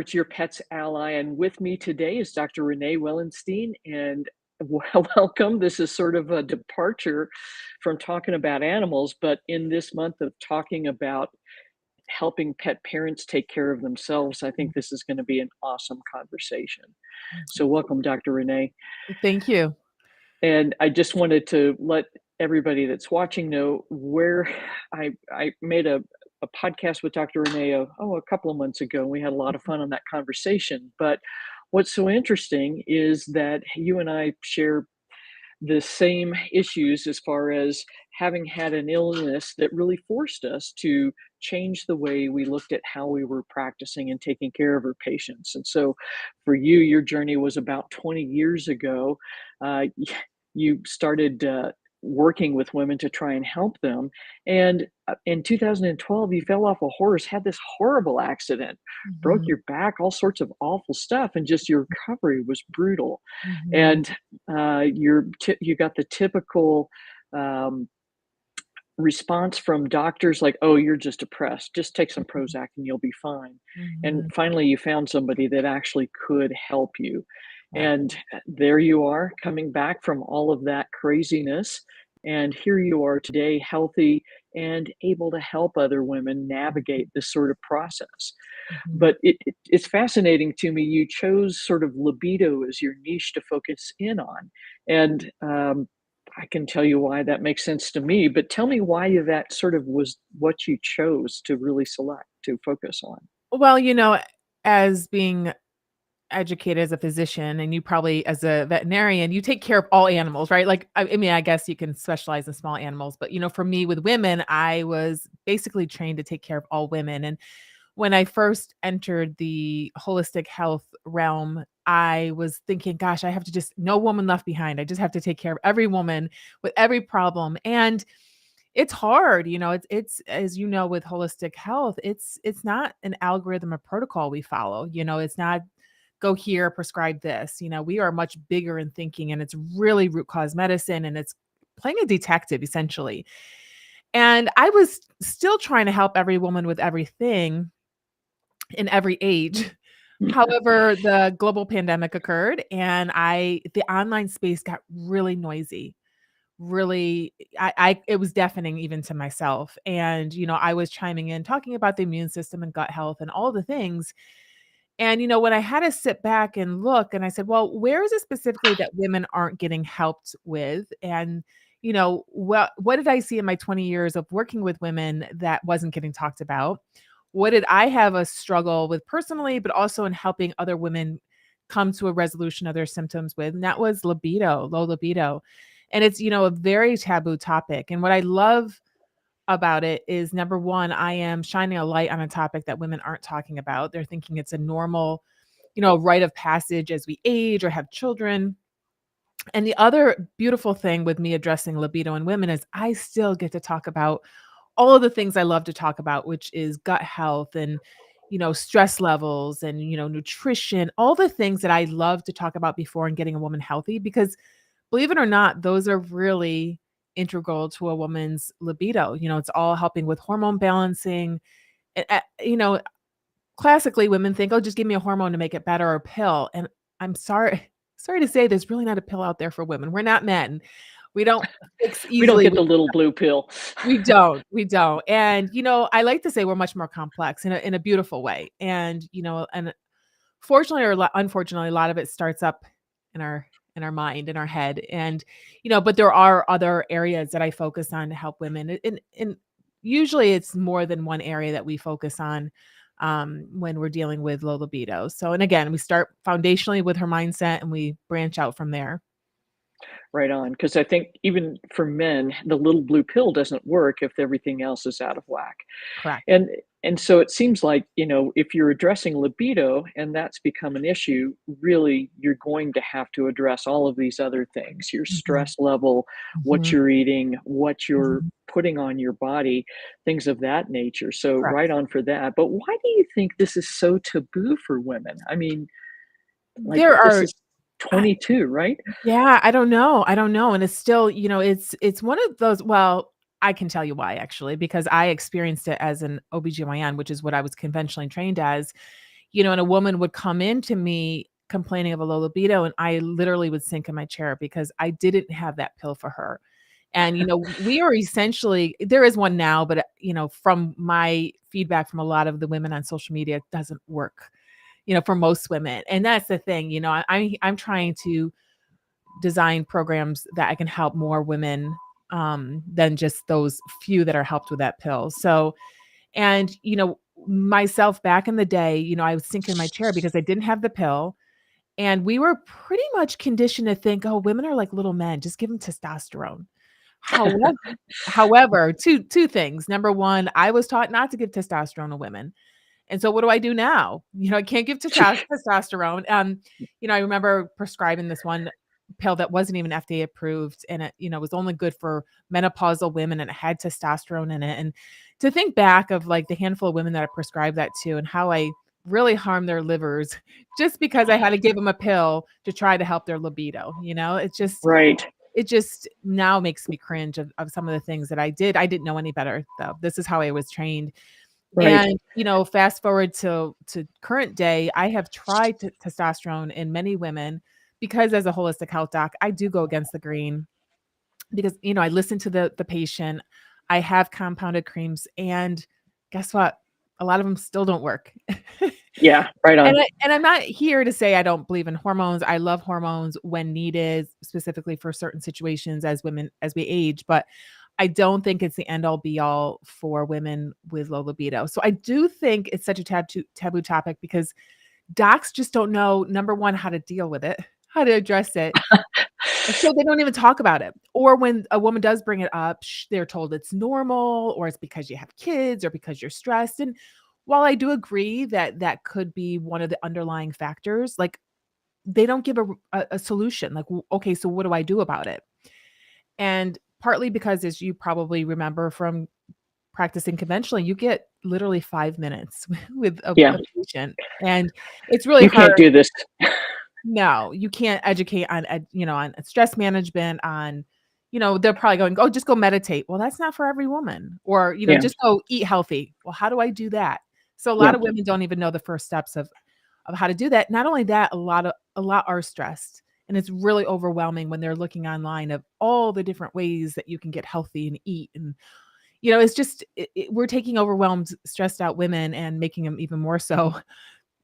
It's your pet's ally, and with me today is Dr. Renee Wellenstein, and welcome. This is sort of a departure from talking about animals, but in this month of talking about helping pet parents take care of themselves, I think this is going to be an awesome conversation. So, welcome, Dr. Renee. Thank you. And I just wanted to let everybody that's watching know where I made a podcast with Dr. Renee a couple of months ago. We had a lot of fun on that conversation. But what's so interesting is that you and I share the same issues as far as having had an illness that really forced us to change the way we looked at how we were practicing and taking care of our patients. And so for you, your journey was about 20 years ago. You started working with women to try and help them. And in 2012, you fell off a horse, had this horrible accident, broke Mhm, your back, all sorts of awful stuff, and just your recovery was brutal. mhm, And you got the typical um, response from doctors like, "Oh, you're just depressed. Just take some mhm, Prozac and you'll be fine." And mhm. finally, you found somebody that actually could help you. Right. And there you are, coming back from all of that craziness. And here you are today, healthy and able to help other women navigate this sort of process. Mhm. But it's fascinating to me. You chose sort of libido as your niche to focus in on. And I can tell you why that makes sense to me, but tell me why that sort of was what you chose to really select to focus on. Well, as being educated as a physician and you probably as a veterinarian, you take care of all animals, right? Like, I mean, I guess you can specialize in small animals, but, for me with women, I was basically trained to take care of all women. And when I first entered the holistic health realm, I was thinking, gosh, I have to just no woman left behind. I just have to take care of every woman with every problem. And it's hard, it's as you know, with holistic health, it's not an algorithm or protocol we follow. It's not go here, prescribe this. We are much bigger in thinking and it's really root cause medicine and it's playing a detective essentially. And I was still trying to help every woman with everything in every age. However, the global pandemic occurred and the online space got really noisy. Really, it was deafening even to myself. And, I was chiming in, talking about the immune system and gut health and all the things. And, when I had to sit back and look and I said, well, where is it specifically that women aren't getting helped with? And, what did I see in my 20 years of working with women that wasn't getting talked about? What did I have a struggle with personally, but also in helping other women come to a resolution of their symptoms with? And that was libido, low libido. And it's, a very taboo topic. And what I love about it is number one, I am shining a light on a topic that women aren't talking about. They're thinking it's a normal, rite of passage as we age or have children. And the other beautiful thing with me addressing libido in women is I still get to talk about all of the things I love to talk about, which is gut health and, stress levels and, nutrition, all the things that I love to talk about before and getting a woman healthy, because believe it or not, those are really integral to a woman's libido. It's all helping with hormone balancing. Classically women think, oh, just give me a hormone to make it better or a pill. And I'm sorry to say there's really not a pill out there for women. We're not men. We don't fix We don't easily. get the little blue pill. We don't. And, I like to say we're much more complex in a beautiful way. And, and fortunately or unfortunately, a lot of it starts up in our mind, in our head. And, but there are other areas that I focus on to help women. And usually it's more than one area that we focus on when we're dealing with low libido. So, and again, we start foundationally with her mindset and we branch out from there. Right on, because I think even for men, the little blue pill doesn't work if everything else is out of whack. Correct. And and so it seems like, if you're addressing libido and that's become an issue, really you're going to have to address all of these other things, your Mhm, stress level, what mhm, you're eating, what you're mhm. putting on your body, things of that nature. So right Correct. on for that. But why do you think this is so taboo for women? I mean, like There this are is 22, right? Yeah, I don't know, and it's still, it's one of those. Well, I can tell you why actually, because I experienced it as an OBGYN, which is what I was conventionally trained as. And a woman would come into me complaining of a low libido, and I literally would sink in my chair because I didn't have that pill for her. And, we are essentially there is one now, but, from my feedback from a lot of the women on social media, it doesn't work, for most women. And that's the thing, I'm trying to design programs that I can help more women, than just those few that are helped with that pill. So, and, myself back in the day, I would sink in my chair because I didn't have the pill. And we were pretty much conditioned to think, oh, women are like little men, just give them testosterone. However, two things. Number one, I was taught not to give testosterone to women. And so what do I do now? I can't give testosterone. I remember prescribing this one pill that wasn't even FDA approved, and it, was only good for menopausal women, and it had testosterone in it. And to think back of like the handful of women that I prescribed that to and how I really harmed their livers just because I had to give them a pill to try to help their libido, Right. it just now makes me cringe of some of the things that I did. I didn't know any better though. This is how I was trained. Right. And, fast forward to current day, I have tried testosterone in many women because as a holistic health doc, I do go against the grain because, I listen to the patient. I have compounded creams, and guess what? A lot of them still don't work. Yeah, right on. And I'm not here to say I don't believe in hormones. I love hormones when needed, specifically for certain situations as women as we age, but I don't think it's the end all be all for women with low libido. So I do think it's such a taboo topic because docs just don't know, number one, how to deal with it, how to address it. And so they don't even talk about it. Or when a woman does bring it up, they're told it's normal, or it's because you have kids, or because you're stressed. And while I do agree that that could be one of the underlying factors, like they don't give a solution. Like, okay, so what do I do about it? And partly because, as you probably remember from practicing conventionally, you get literally 5 minutes with Yeah, a patient, and it's really you can't hard. do this. No, you can't educate on on stress management, on they're probably going, "Oh, just go meditate." Well, that's not for every woman. Or, Yeah, just go eat healthy. Well, how do I do that? So a lot yeah, of women don't even know the first steps of how to do that. Not only that, a lot are stressed, and it's really overwhelming when they're looking online of all the different ways that you can get healthy and eat. And it's just we're taking overwhelmed, stressed out women and making them even more so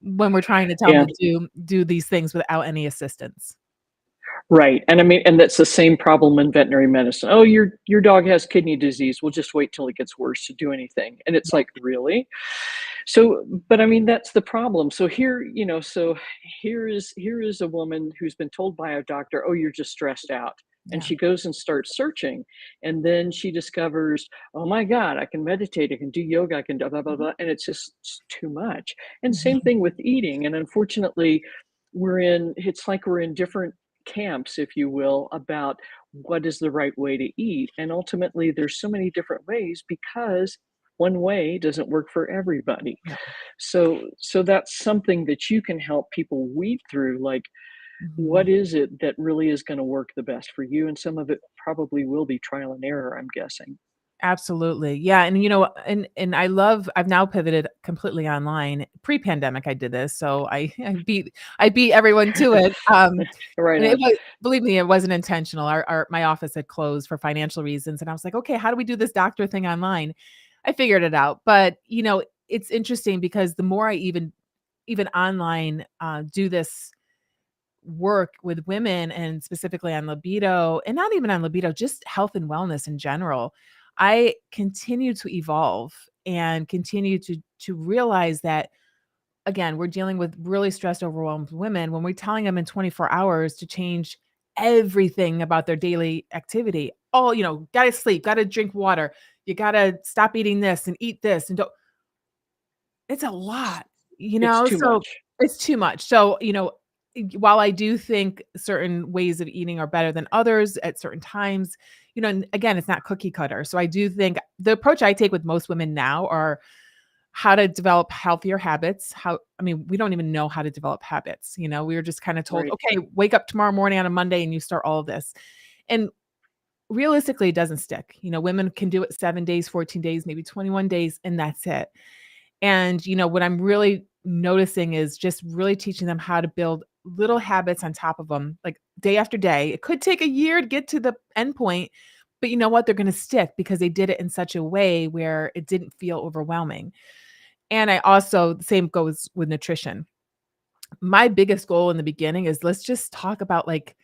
when we're trying to tell them yeah. to do these things without any assistance. Right, and I mean, and that's the same problem in veterinary medicine. "Oh, your dog has kidney disease. We'll just wait till it gets worse to do anything." And it's like, "Really?" So, but I mean, that's the problem. So here is a woman who's been told by a doctor, "Oh, you're just stressed out." And Yeah. she goes and starts searching, and then she discovers, "Oh my God, I can meditate, I can do yoga, I can blah, blah, blah, Mhm. blah," and it's too much. And same Mhm. thing with eating. And unfortunately, it's like we're in different camps, if you will, about what is the right way to eat. And ultimately, there's so many different ways because one way doesn't work for everybody. No. So that's something that you can help people weed through, like, what Mhm. is it that really is going to work the best for you? And some of it probably will be trial and error, I'm guessing. Absolutely. Yeah, and, and I've now pivoted completely online. Pre-pandemic, I did this, so I beat everyone to it. Right And it on. was believe me, it wasn't intentional. Our my office had closed for financial reasons, and I was like, "Okay, how do we do this doctor thing online?" I figured it out. But, it's interesting because the more I even online, do this work with women and specifically on libido, and not even on libido, just health and wellness in general, I continue to evolve and continue to realize that again, we're dealing with really stressed, overwhelmed women when we're telling them in 24 hours to change everything about their daily activity. Oh, gotta sleep, gotta drink water, you gotta stop eating this and eat this and don't it's a lot, It's too so much. it's too much. So, while I do think certain ways of eating are better than others at certain times, and again, it's not cookie cutter. So I do think the approach I take with most women now are how to develop healthier habits. I mean, we don't even know how to develop habits. We were just kind of told, Right. okay, wake up tomorrow morning on a Monday and you start all of this. And realistically, it doesn't stick. Women can do it 7 days, 14 days, maybe 21 days, and that's it. And, what I'm really noticing is just really teaching them how to build little habits on top of them, like day after day. It could take a year to get to the end point, but you know what? They're going to stick because they did it in such a way where it didn't feel overwhelming. And I also, the same goes with nutrition. My biggest goal in the beginning is let's just talk about like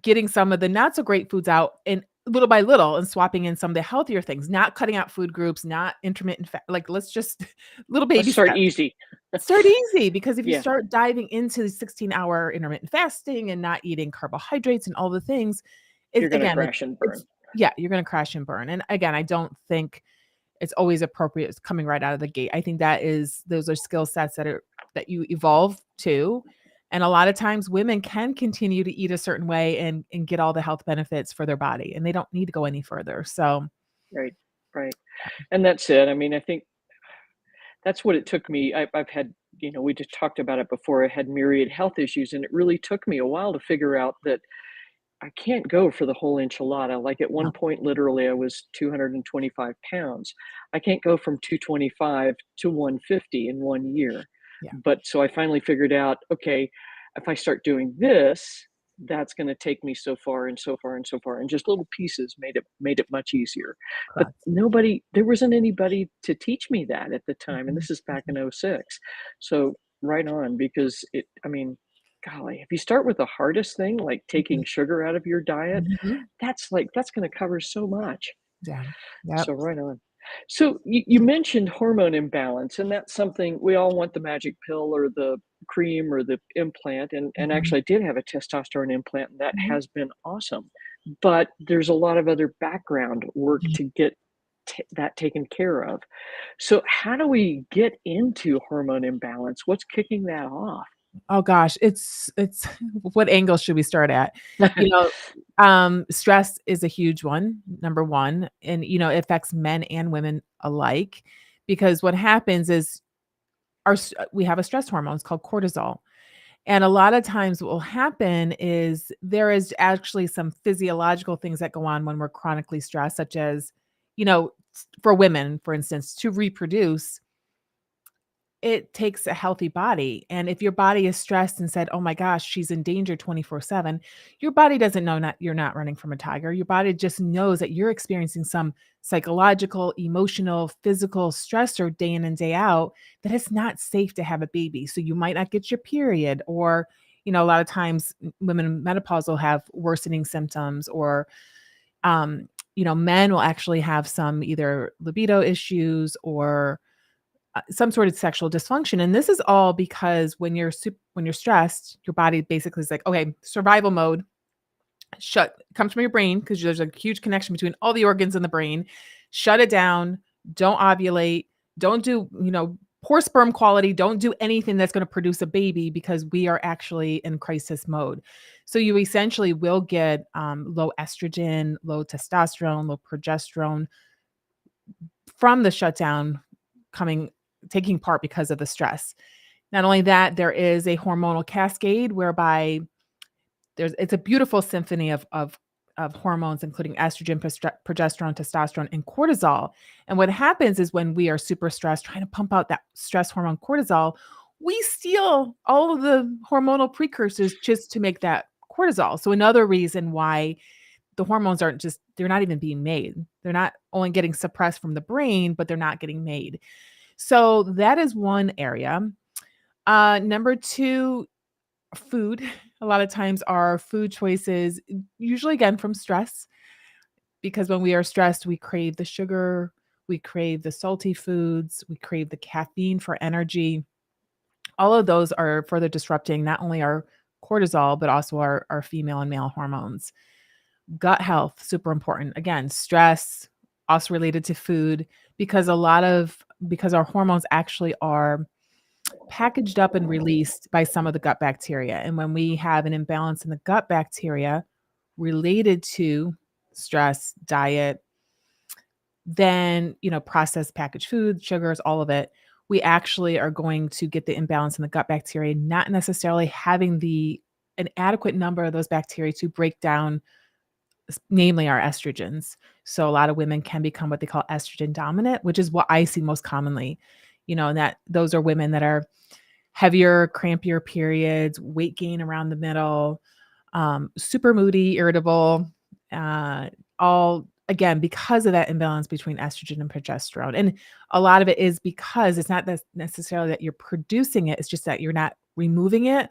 getting some of the not so great foods out and little by little and swapping in some of the healthier things, not cutting out food groups, not intermittent like let's just little Let's baby start steps. easy. Start easy, because if you Yeah, start diving into the 16-hour intermittent fasting and not eating carbohydrates and all the things, you're it's going to again, crash and burn. it's yeah, you're going to crash and burn. And again, I don't think it's always appropriate coming right out of the gate. I think those are skill sets that you evolve to. And a lot of times women can continue to eat a certain way and get all the health benefits for their body, and they don't need to go any further. So, Right, right. And that's it. I mean, I think that's what it took me. I've had, we just talked about it before. I had myriad health issues, and it really took me a while to figure out that I can't go for the whole enchilada. Like at no. one point, literally, I was 225 pounds. I can't go from 225 to 150 in 1 year. Yeah. But so I finally figured out, okay, if I start doing this, that's going to take me so far and so far and so far. And just little pieces made it much easier. But Correct. there wasn't anybody to teach me that at the time. And Mhm, this is back mhm, in '06. So right on, because I mean, golly, if you start with the hardest thing, like taking mhm, sugar out of your diet, mhm. that's going to cover so much. Yeah. So Yep. right on. So you mentioned hormone imbalance, and that's something we all want, the magic pill or the cream or the implant. And Mhm, actually, I did have a testosterone implant, and that mhm, has been awesome. But there's a lot of other background work mhm. to get that taken care of. So how do we get into hormone imbalance? What's kicking that off? Oh gosh, it's what angle should we start at? You know, stress is a huge one, number 1, and, it affects men and women alike, because what happens is we have a stress hormone, it's called cortisol, and a lot of times what will happen is there is actually some physiological things that go on when we're chronically stressed, such as, for women, for instance, to reproduce, it takes a healthy body, and if your body is stressed and said, "Oh my gosh, she's in danger 24/7," your body doesn't know not you're not running from a tiger. Your body just knows that you're experiencing some psychological, emotional, physical stressor day in and day out, that it's not safe to have a baby. So you might not get your period, or, a lot of times women in menopause will have worsening symptoms, or men will actually have some either libido issues or some sort of sexual dysfunction. And this is all because when you're stressed, your body basically is like, okay, survival mode, shut comes from your brain, because there's a huge connection between all the organs in the brain. Shut it down. Don't ovulate. Don't do, poor sperm quality. Don't do anything that's going to produce a baby, because we are actually in crisis mode. So you essentially will get low estrogen, low testosterone, low progesterone from the shutdown coming taking part because of the stress. Not only that, there is a hormonal cascade whereby it's a beautiful symphony of hormones, including estrogen, progesterone, testosterone, and cortisol. And what happens is when we are super stressed, trying to pump out that stress hormone cortisol, we steal all of the hormonal precursors just to make that cortisol. So another reason why the hormones they're not even being made. They're not only getting suppressed from the brain, but they're not getting made. So that is one area. Number 2, food. A lot of times our food choices, usually again from stress, because when we are stressed, we crave the sugar, we crave the salty foods, we crave the caffeine for energy. All of those are further disrupting not only our cortisol, but also our female and male hormones. Gut health, super important. Again, stress, also related to food, because because our hormones actually are packaged up and released by some of the gut bacteria. And when we have an imbalance in the gut bacteria related to stress, diet, then, processed packaged food, sugars, all of it, we actually are going to get the imbalance in the gut bacteria, not necessarily having an adequate number of those bacteria to break down, namely our estrogens. So a lot of women can become what they call estrogen dominant, which is what I see most commonly. And that those are women that are heavier, crampier periods, weight gain around the middle, super moody, irritable, all again because of that imbalance between estrogen and progesterone. And a lot of it is because it's not necessarily that you're producing it, it's just that you're not removing it.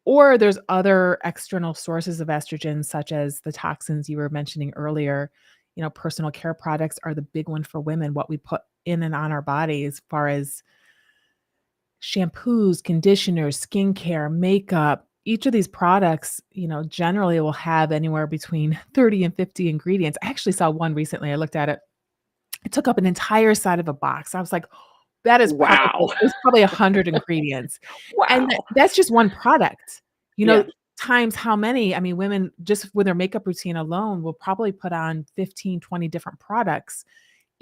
Or there's other external sources of estrogen, such as the toxins you were mentioning earlier. Personal care products are the big one for women, what we put in and on our body as far as shampoos, conditioners, skincare, makeup. Each of these products, generally will have anywhere between 30 and 50 ingredients. I actually saw one recently. I looked at it. It took up an entire side of a box. I was like, that is Wow. it's probably 100 ingredients. And Wow. that's just one product, Yeah. times how many, I mean, women just with their makeup routine alone will probably put on 15, 20 different products,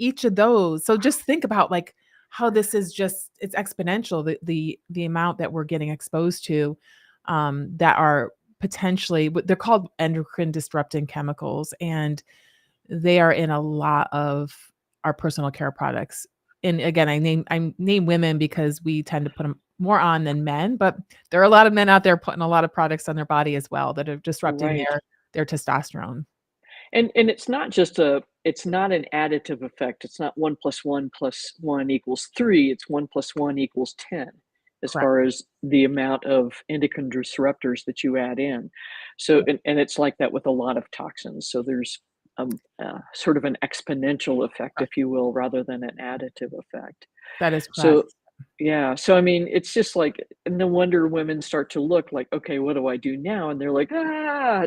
each of those. So just think about like how this is it's exponential, the amount that we're getting exposed to, that are potentially, they're called endocrine disrupting chemicals, and they are in a lot of our personal care products. And again, I name women because we tend to put them more on than men, but there are a lot of men out there putting a lot of products on their body as well that are disrupting Right. their testosterone. And it's not an additive effect. It's not 1 plus 1 plus 1 equals 3. It's 1 plus 1 equals 10 as Correct. far as the amount of endocrine disruptors that you add in. So, Yep. and it's like that with a lot of toxins. So there's sort of an exponential effect, Correct. if you will, rather than an additive effect. That is correct. So yeah, so I mean, it's just like no wonder women start to look like, okay, what do I do now? And they're like,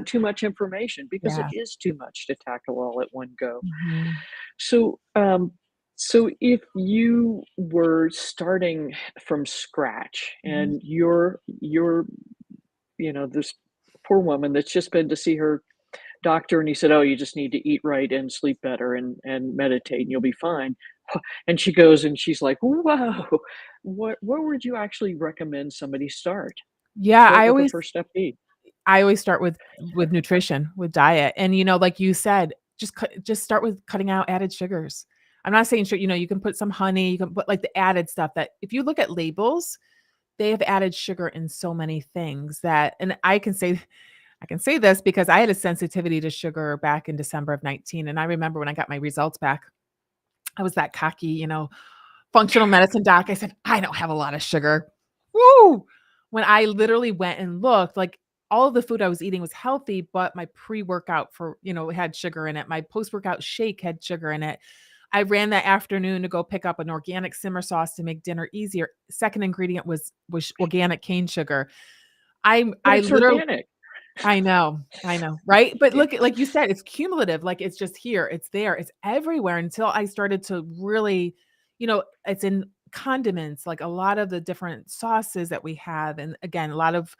too much information because it Yeah. is too much to tackle all at one go. Mhm. So, so if you were starting from scratch Mhm. and you're this poor woman that's just been to see her doctor and he said, "Oh, you just need to eat right and sleep better and meditate and you'll be fine." And she goes and she's like, "Whoa, where would you actually recommend somebody start? Yeah, What would the first step be?" I always start with nutrition, with diet, and, like you said, just start with cutting out added sugars. I'm not saying you can put some honey, you can put, like, the added stuff that if you look at labels, they have added sugar in so many things that, and I can say this because I had a sensitivity to sugar back in December of 19, and I remember when I got my results back, I was that cocky, functional medicine doc. I said, "I don't have a lot of sugar." Woo! When I literally went and looked, like, all of the food I was eating was healthy, but my pre-workout had sugar in it. My post-workout shake had sugar in it. I ran that afternoon to go pick up an organic simmer sauce to make dinner easier. Second ingredient was organic cane sugar. But I it's literally organic. I know, right? But Yeah. look, like you said, it's cumulative. Like it's just here, it's there, it's everywhere until I started to really, it's in condiments, like a lot of the different sauces that we have. And again, a lot of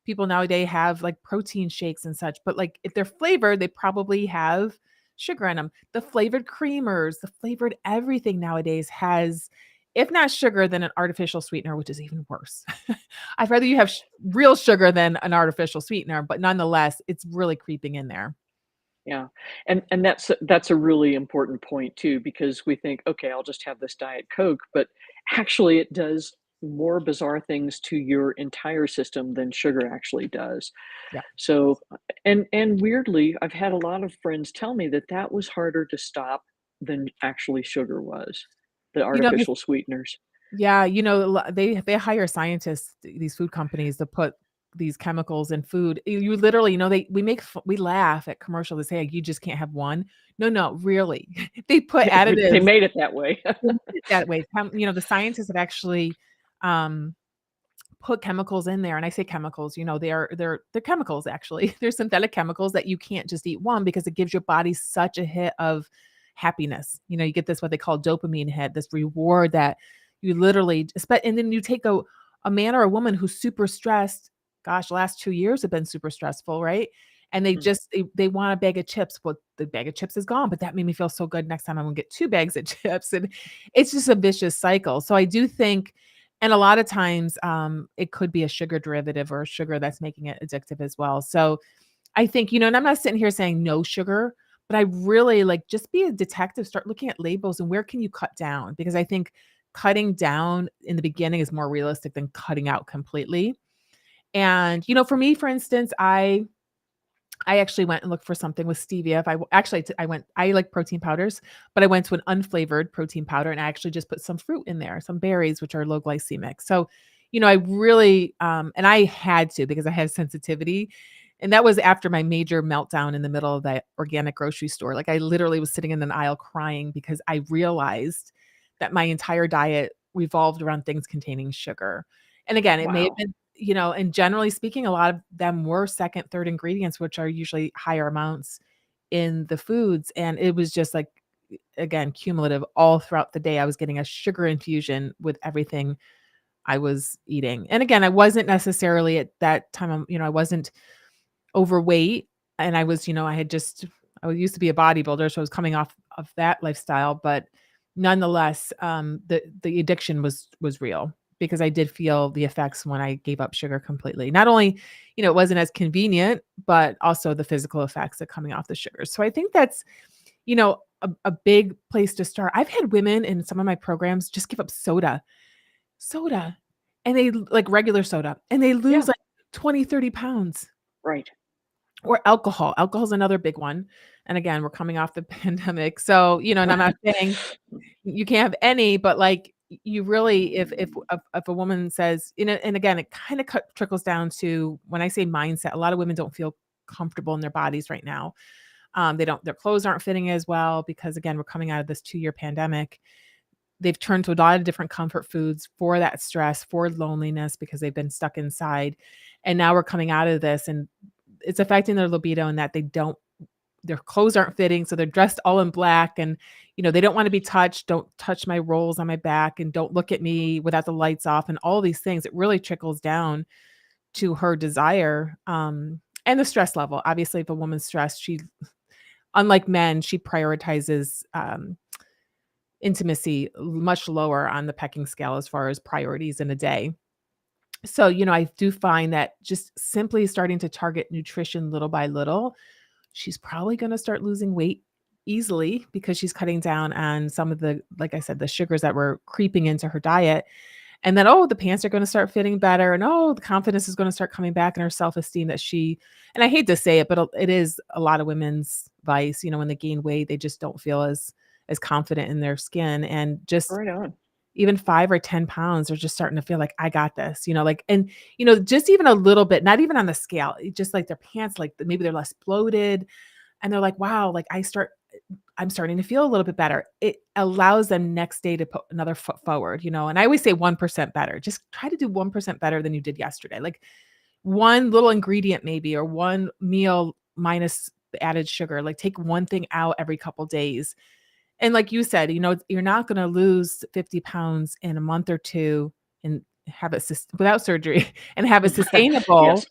people nowadays have like protein shakes and such, but like if they're flavored, they probably have sugar in them. The flavored creamers, the flavored everything nowadays has, if not sugar, then an artificial sweetener, which is even worse. I'd rather you have real sugar than an artificial sweetener, but nonetheless, it's really creeping in there. Yeah, and that's a really important point too, because we think, okay, I'll just have this Diet Coke, but actually it does more bizarre things to your entire system than sugar actually does. Yeah. So, and weirdly, I've had a lot of friends tell me that that was harder to stop than actually sugar was, the This artificial sweeteners. yeah, they hire scientists, these food companies to put these chemicals in food. You literally, we laugh at commercials that say, "You just can't have one." No, no, really. They put They additives made it that way. that way. The scientists have actually, um put chemicals in there, and I say chemicals, they're chemicals actually. They're synthetic chemicals that you can't just eat one because it gives your body such a hit of happiness. You get this what they call dopamine hit, this reward that you literally and then you take a man or a woman who's super stressed. Gosh, the last 2 years have been super stressful, right? And they want a bag of chips. Well, the bag of chips is gone, but that made me feel so good. Next time I'm gonna get 2 bags of chips. And it's just a vicious cycle. So I do think, and a lot of times, it could be a sugar derivative or a sugar that's making it addictive as well. So I think, and I'm not sitting here saying no sugar, but I really like just be a detective, start looking at labels and where can you cut down? Because I think cutting down in the beginning is more realistic than cutting out completely. And, for me, for instance, I actually went and looked for something with stevia. If I w actually, I like protein powders, but I went to an unflavored protein powder, and I actually just put some fruit in there, some berries, which are low glycemic. So, I really, and I had to because I had sensitivity, and that was after my major meltdown in the middle of that organic grocery store. Like, I literally was sitting in an aisle crying because I realized that my entire diet revolved around things containing sugar. And again, it may have Wow. been, and generally speaking, a lot of them were second, third ingredients, which are usually higher amounts in the foods. And it was just like, again, cumulative all throughout the day. I was getting a sugar infusion with everything I was eating. And again, I wasn't necessarily at that time, I wasn't overweight. And I was, I used to be a bodybuilder. So I was coming off of that lifestyle. But nonetheless, the addiction was real because I did feel the effects when I gave up sugar completely. Not only, it wasn't as convenient, but also the physical effects of coming off the sugars. So I think that's, a big place to start. I've had women in some of my programs just give up soda, and they like regular soda, and they lose Yeah. like 20, 30 pounds. Right. Or alcohol. Alcohol is another big one. And again, we're coming off the pandemic. So, and I'm not saying you can't have any, but like you really, if a woman says, and again, it kind of trickles down to when I say mindset, a lot of women don't feel comfortable in their bodies right now. Their clothes aren't fitting as well because again, we're coming out of this 2-year pandemic. They've turned to a lot of different comfort foods for that stress, for loneliness because they've been stuck inside. And now we're coming out of this and it's affecting their libido in that their clothes aren't fitting. So they're dressed all in black and, they don't want to be touched. Don't touch my rolls on my back and don't look at me without the lights off and all these things. It really trickles down to her desire, and the stress level. Obviously, if a woman's stressed, unlike men, she prioritizes, intimacy much lower on the pecking scale as far as priorities in a day. So, I do find that just simply starting to target nutrition little by little, she's probably going to start losing weight easily because she's cutting down on some of the, like I said, the sugars that were creeping into her diet. And then, oh, the pants are going to start fitting better. And oh, the confidence is going to start coming back and her self esteem and I hate to say it, but it is a lot of women's vice. When they gain weight, they just don't feel as confident in their skin. And just Right on. even 5 or 10 pounds are just starting to feel like, I got this, like, and, just even a little bit, not even on the scale, just like their pants, like maybe they're less bloated and they're like, wow, like I'm starting to feel a little bit better. It allows them next day to put another foot forward, and I always say 1% better. Just try to do 1% better than you did yesterday. Like one little ingredient maybe, or one meal minus the added sugar, like take one thing out every couple days. And like you said, you're not going to lose 50 pounds in a month or two and have it without surgery and have it sustainable.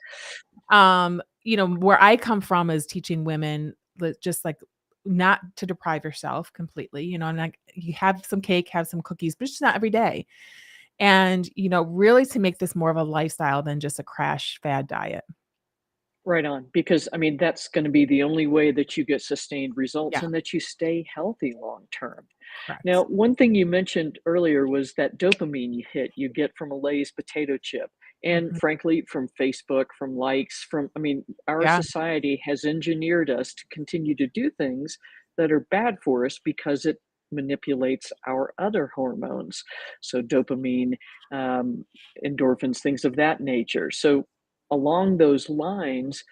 Yes. Where I come from is teaching women just like not to deprive yourself completely, and like you have some cake, have some cookies, but just not every day. And, really to make this more of a lifestyle than just a crash fad diet. Right on. Because I mean, that's going to be the only way that you get sustained results Yeah, and that you stay healthy long term. Now, correct. one thing you mentioned earlier was that dopamine you get from a Lay's potato chip. And Mhm. frankly, from Facebook, from likes, I mean, our Yeah. society has engineered us to continue to do things that are bad for us because it manipulates our other hormones. So, dopamine, um, endorphins, things of that nature. So, along those lines,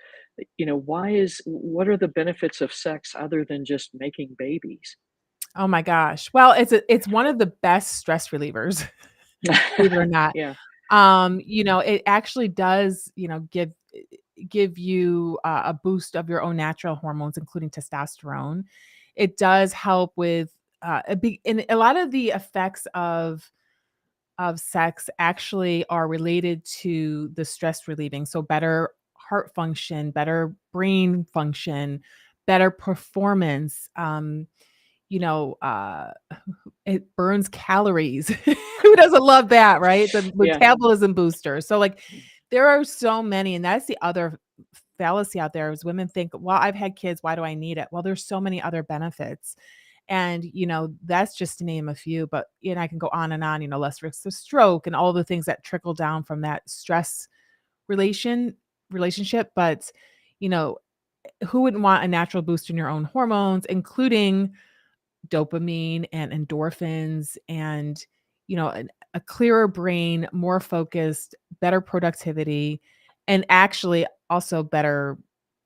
what are the benefits of sex other than just making babies? Oh my gosh. Well, it's one of the best stress relievers, believe it or not. Yeah, It actually does, give you a boost of your own natural hormones, including testosterone. It does help with and a lot of the effects of sex actually are related to the stress relieving. So better heart function, better brain function, better performance. You know, uh, it burns calories. Who doesn't love that, right? The yeah, metabolism booster. So like there are so many, and that's the other fallacy out there is women think, well, I've had kids, why do I need it? Well, there's so many other benefits. And, that's just to name a few, but, I can go on and on, less risk of stroke and all the things that trickle down from that stress relationship. But, you know, who wouldn't want a natural boost in your own hormones, including dopamine and endorphins and, a clearer brain, more focused, better productivity, and actually also better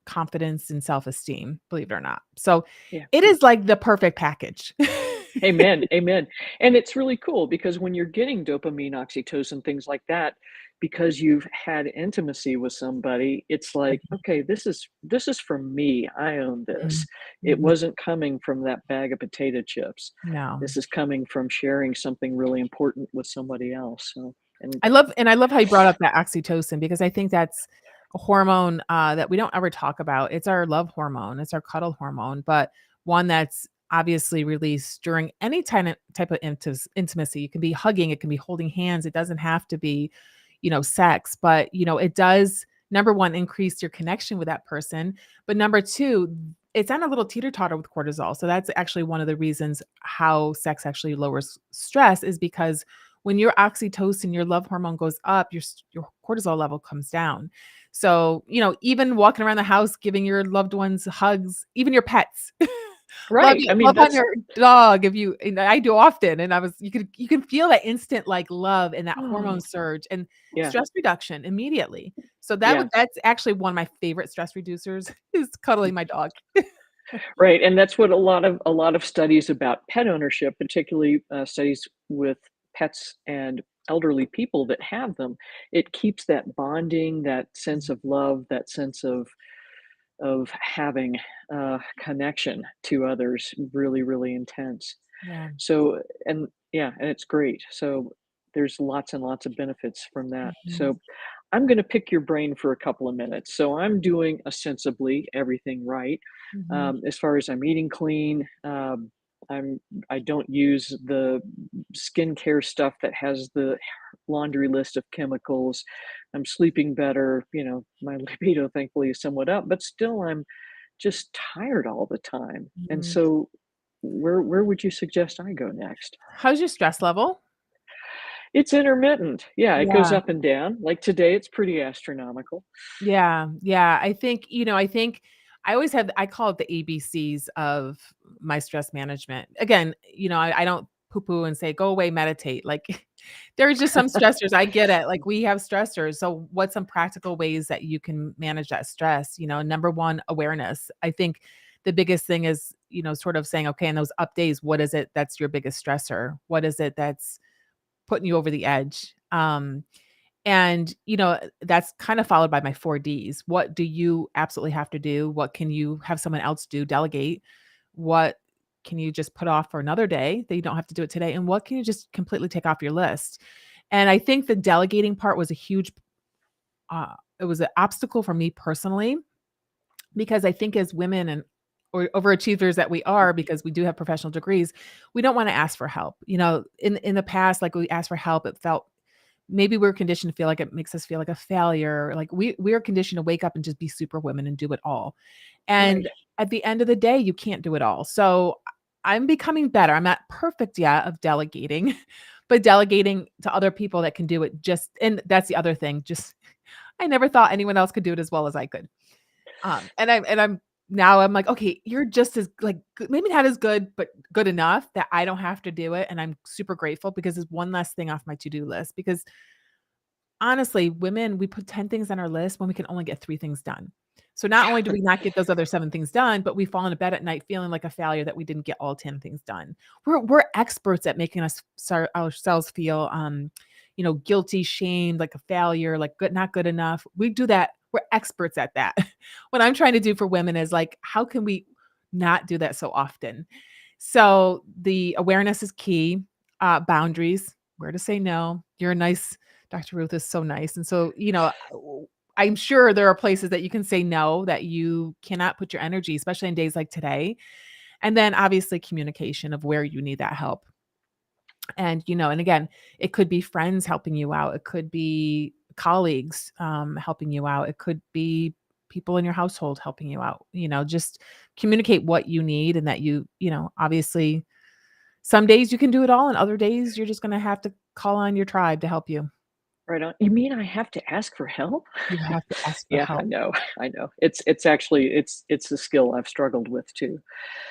confidence and self-esteem, believe it or not. So Yeah. it is like the perfect package. Amen, amen. And it's really cool because when you're getting dopamine, oxytocin, things like that, because you've had intimacy with somebody, it's like, okay, this is from me. I own this. Mhm. It Mhm. wasn't coming from that bag of potato chips. No. This is coming from sharing something really important with somebody else. So, and I love how you brought up that oxytocin because I think that's a hormone, that we don't ever talk about. It's our love hormone, it's our cuddle hormone, but one that's obviously released during any type of intimacy. It can be hugging, it can be holding hands, it doesn't have to be, sex, but, it does, number 1, increase your connection with that person, but number 2, it's on a little teeter-totter with cortisol. So that's actually one of the reasons how sex actually lowers stress is because when your oxytocin, your love hormone goes up, your cortisol level comes down. So, even walking around the house, giving your loved ones hugs, even your pets. right. I mean, Love on that's your dog if you and I do often, and you can feel that instant, like, love and that hormone oh, surge and yeah, stress reduction immediately. So yeah. that's actually one of my favorite stress reducers is cuddling my dog. Right, and that's what a lot of studies about pet ownership, particularly, studies with pets and elderly people that have them, it keeps that bonding, that sense Mhm. of love, that sense of having, connection to others really, really intense. Yeah. So and yeah, and it's great. So there's lots and lots of benefits from that. Mhm. So I'm gonna pick your brain for a couple of minutes. So I'm doing ostensibly everything right. Mhm. As far as I'm eating clean, I'm I don't use the skincare stuff that has the laundry list of chemicals. I'm sleeping better. My libido thankfully is somewhat up, but still I'm just tired all the time. And Mhm. so where would you suggest I go next? How's your stress level? It's intermittent. Yeah, it goes Yeah. up and down. Like today, it's pretty astronomical. Yeah, yeah. I think I call it the ABCs of my stress management. Again, I don't poo-poo and say, go away, meditate. Like there's just some stressors. I get it. Like we have stressors. So what's some practical ways that you can manage that stress? Number one, awareness. I think the biggest thing is, sort of saying, okay, in those up days, what is it that's your biggest stressor? What is it that's putting you over the edge? And, that's kind of followed by my 4 Ds. What do you absolutely have to do? What can you have someone else do? Delegate. What can you just put off for another day that you don't have to do it today? And what can you just completely take off your list? And I think the delegating part was a huge, it was an obstacle for me personally, because I think as women and or overachievers that we are, because we do have professional degrees, we don't want to ask for help. In the past, like we asked for help, it felt maybe we're conditioned to feel like it makes us feel like a failure. Like we're conditioned to wake up and just be superwomen and do it all. Right. And at the end of the day, you can't do it all. So I'm becoming better. I'm not perfect yet of delegating, but delegating to other people that can do it and that's the other thing. Just I never thought anyone else could do it as well as I could. And I'm now I'm like, okay, you're just as like maybe not as good, but good enough that I don't have to do it. And I'm super grateful because it's one less thing off my to-do list. Because honestly, women, we put 10 things on our list when we can only get 3 things done. So not only do we not get those other 7 things done, but we fall into bed at night feeling like a failure that we didn't get all 10 things done. We're experts at making ourselves feel guilty, shamed, like a failure, like not good enough. We do that. We're experts at that. What I'm trying to do for women is like, how can we not do that so often? So the awareness is key. Boundaries, where to say no. You're a nice Dr. Ruth is so nice. And so, I'm sure there are places that you can say no, that you cannot put your energy, especially in days like today. And then obviously communication of where you need that help. And again, it could be friends helping you out. It could be colleagues helping you out. It could be people in your household helping you out. Just communicate what you need, and that obviously some days you can do it all, and other days you're just going to have to call on your tribe to help you. Right on. You mean I have to ask for help? You have to ask for Yeah, I help. know, I know. It's actually it's a skill I've struggled with too.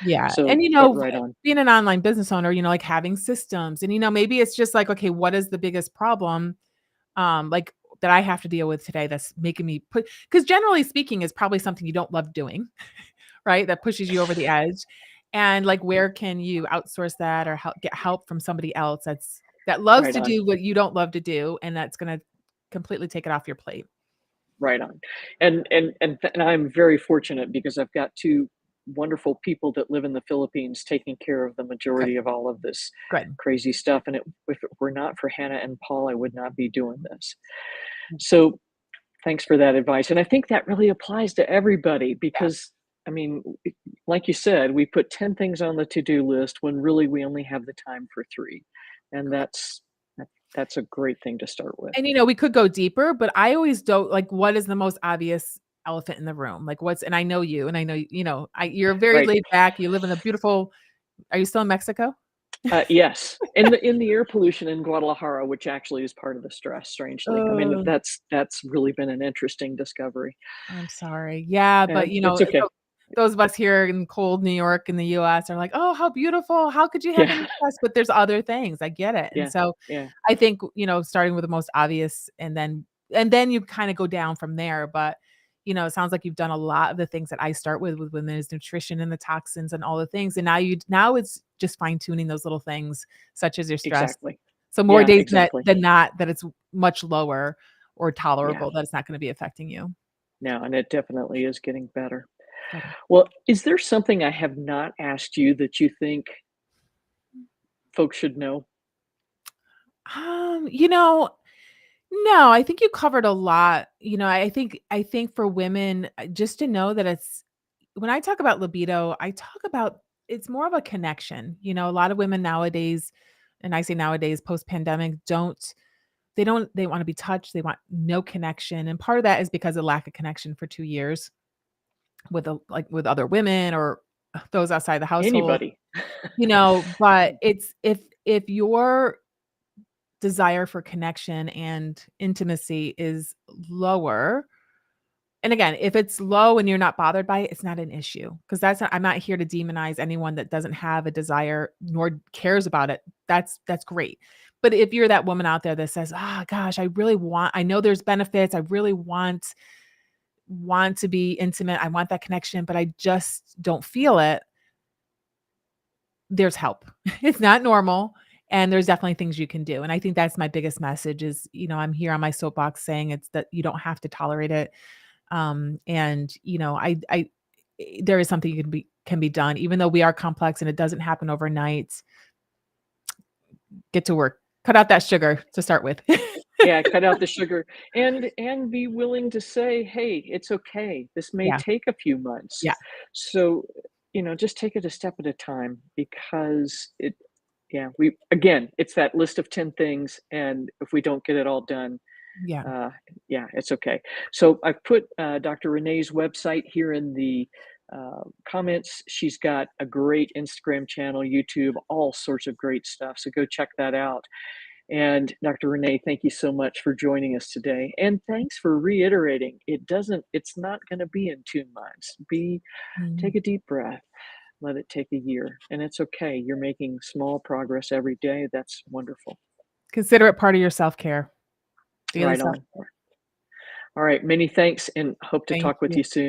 Yeah, So, and, but right on. being an online business owner, like having systems and, maybe it's just like, okay, what is the biggest problem, like, that I have to deal with today that's making me put, because generally speaking, is probably something you don't love doing, right? That pushes you over the edge. And, like, where can you outsource that, or get help from somebody else that loves Right to on. do what you don't love to do, and that's gonna completely take it off your plate. Right on. And I'm very fortunate because I've got 2 wonderful people that live in the Philippines taking care of the Good, majority of all of this good. crazy stuff, and if it were not for Hannah and Paul, I would not be doing this. Mm, So, thanks for that advice, and I think that really applies to everybody yeah. because, I mean, like you said, we put 10 things on the to-do list when really we only have the time for 3, and that's a great thing to start with. And, we could go deeper, but I always don't like, what is the most obvious elephant in the room? Like, and I know you, and I know, you're very Right. laid back. You live in a beautiful, are you still in Mexico? Yes, in the air pollution in Guadalajara, which actually is part of the stress, strangely. I mean, Oh, that's really been an interesting discovery. I'm sorry. Yeah, but, It's okay. those of us here in cold New York in the US are like, "Oh, how beautiful. How could you have any Yeah, stress?" But there's other things. I get it. And yeah, so yeah, I think, starting with the most obvious, and then you kinda go down from there. But, it sounds like you've done a lot of the things that I start with women's nutrition and the toxins and all the things. And now it's just fine tuning those little things, such as your stress. exactly. So more Yeah, days exactly. than not, that it's much lower or Yeah, tolerable, that it's not gonna be affecting you. no, and it definitely is getting better. Good. Well, is there something I have not asked you that you think folks should know? Um, you know, no, I think you covered a lot. I think for women, just to know that it's when I talk about libido, I talk about it's more of a connection. A lot of women nowadays, and I say nowadays post-pandemic, they want to be touched, they want no connection. And part of that is because of lack of connection for 2 years with other women or those outside the household. Anybody. But it's if your desire for connection and intimacy is lower. And again, if it's low and you're not bothered by it, it's not an issue, because I'm not here to demonize anyone that doesn't have a desire nor cares about it. That's great. But if you're that woman out there that says, "Ah, gosh, I know there's benefits. I really want to be intimate. I want that connection, but I just don't feel it." There's help. It's not normal, and there's definitely things you can do. And I think that's my biggest message is, I'm here on my soapbox saying it's that you don't have to tolerate it. And, there is something can be done, even though we are complex and it doesn't happen overnight. Get to work. Cut out that sugar to start with. Yeah, cut out the sugar and be willing to say, "Hey, it's okay. This may Yeah. take a few months." Yeah. So, just take it a step at a time because yeah, it's that list of 10 things, and if we don't get it all done, Yeah. uh, yeah, it's okay. So I've put Dr. Renee's website here in the comments. She's got a great Instagram channel, YouTube, all sorts of great stuff. So go check that out. And Dr. Renee, thank you so much for joining us today. And thanks for reiterating it's not going to be in 2 months. Mm. Take a deep breath, let it take a year. And it's okay. You're making small progress every day. That's wonderful. Consider it part of your self-care. Daily Right self. on. All right. Many thanks and hope to Thank talk with you. you soon.